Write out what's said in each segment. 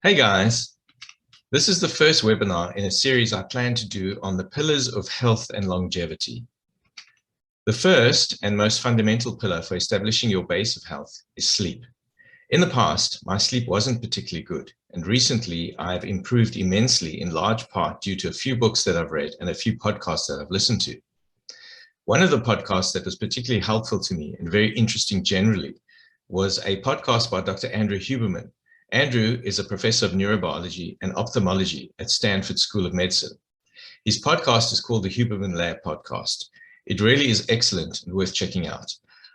Hey guys, this is the first webinar in a series I plan to do on the pillars of health and longevity. The first and most fundamental pillar for establishing your base of health is sleep. In the past, my sleep wasn't particularly good, and recently I've improved immensely in large part due to a few books that I've read and a few podcasts that I've listened to. One of the podcasts that was particularly helpful to me and very interesting generally was a podcast by Dr. Andrew Huberman. Andrew is a professor of neurobiology and ophthalmology at Stanford School of Medicine. His podcast is called the Huberman Lab Podcast. It really is excellent and worth checking out.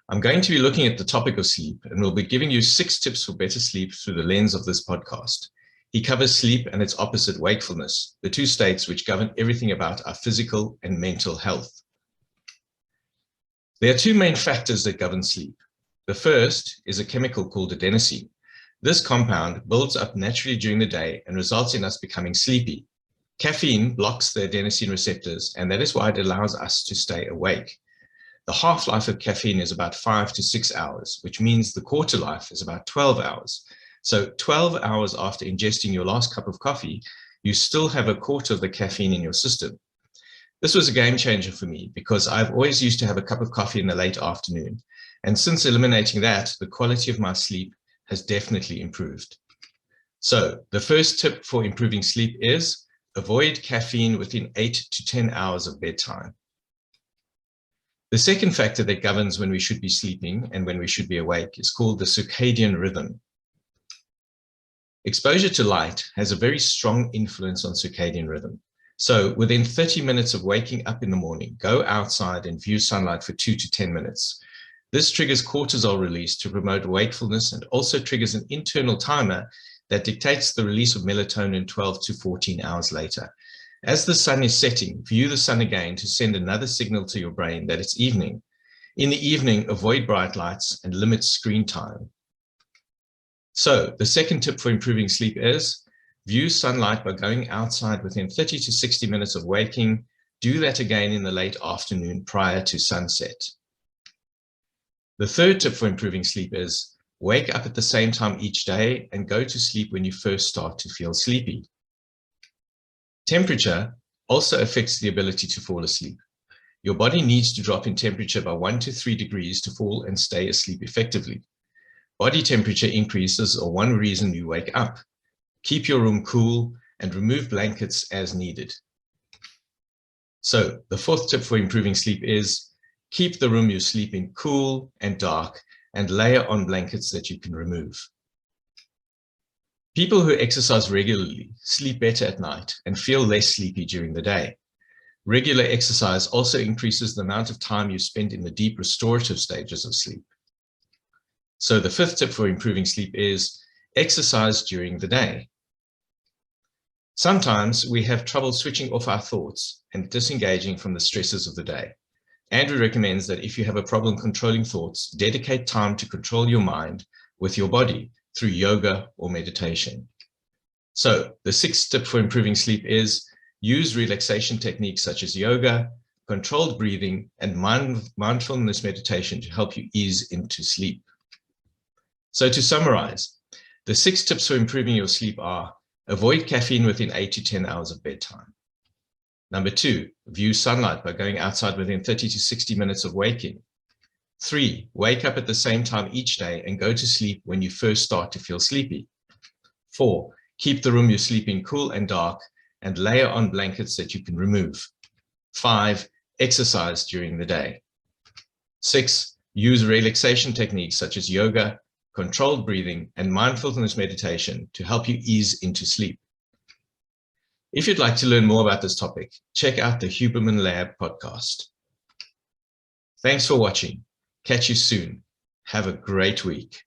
I'm going to be looking at the topic of sleep, and we'll be giving you 6 tips for better sleep through the lens of this podcast. He covers sleep and its opposite, wakefulness, the two states which govern everything about our physical and mental health. There are 2 main factors that govern sleep. The first is a chemical called adenosine. This compound builds up naturally during the day and results in us becoming sleepy. Caffeine blocks the adenosine receptors, and that is why it allows us to stay awake. The half-life of caffeine is about 5 to 6 hours, which means the quarter life is about 12 hours. So 12 hours after ingesting your last cup of coffee, you still have a quarter of the caffeine in your system. This was a game changer for me because I've always used to have a cup of coffee in the late afternoon. And since eliminating that, the quality of my sleep has definitely improved. So the first tip for improving sleep is avoid caffeine within 8 to 10 hours of bedtime. The second factor that governs when we should be sleeping and when we should be awake is called the circadian rhythm. Exposure to light has a very strong influence on circadian rhythm. So within 30 minutes of waking up in the morning, go outside and view sunlight for 2 to 10 minutes. This triggers cortisol release to promote wakefulness and also triggers an internal timer that dictates the release of melatonin 12 to 14 hours later. As the sun is setting, view the sun again to send another signal to your brain that it's evening. In the evening, avoid bright lights and limit screen time. So the second tip for improving sleep is view sunlight by going outside within 30 to 60 minutes of waking. Do that again in the late afternoon prior to sunset. The third tip for improving sleep is wake up at the same time each day and go to sleep when you first start to feel sleepy. Temperature also affects the ability to fall asleep. Your body needs to drop in temperature by 1 to 3 degrees to fall and stay asleep effectively. Body temperature increases are one reason you wake up. Keep your room cool and remove blankets as needed. So the fourth tip for improving sleep is keep the room you sleep in cool and dark and layer on blankets that you can remove. People who exercise regularly sleep better at night and feel less sleepy during the day. Regular exercise also increases the amount of time you spend in the deep restorative stages of sleep. So the fifth tip for improving sleep is exercise during the day. Sometimes we have trouble switching off our thoughts and disengaging from the stresses of the day. Andrew recommends that if you have a problem controlling thoughts, dedicate time to control your mind with your body through yoga or meditation. So the sixth tip for improving sleep is use relaxation techniques such as yoga, controlled breathing, and mindfulness meditation to help you ease into sleep. So to summarize, the 6 tips for improving your sleep are avoid caffeine within 8 to 10 hours of bedtime. Number 2, view sunlight by going outside within 30 to 60 minutes of waking. 3, wake up at the same time each day and go to sleep when you first start to feel sleepy. 4, keep the room you sleep in cool and dark and layer on blankets that you can remove. 5, exercise during the day. 6, use relaxation techniques such as yoga, controlled breathing, and mindfulness meditation to help you ease into sleep. If you'd like to learn more about this topic, check out the Huberman Lab podcast. Thanks for watching. Catch you soon. Have a great week.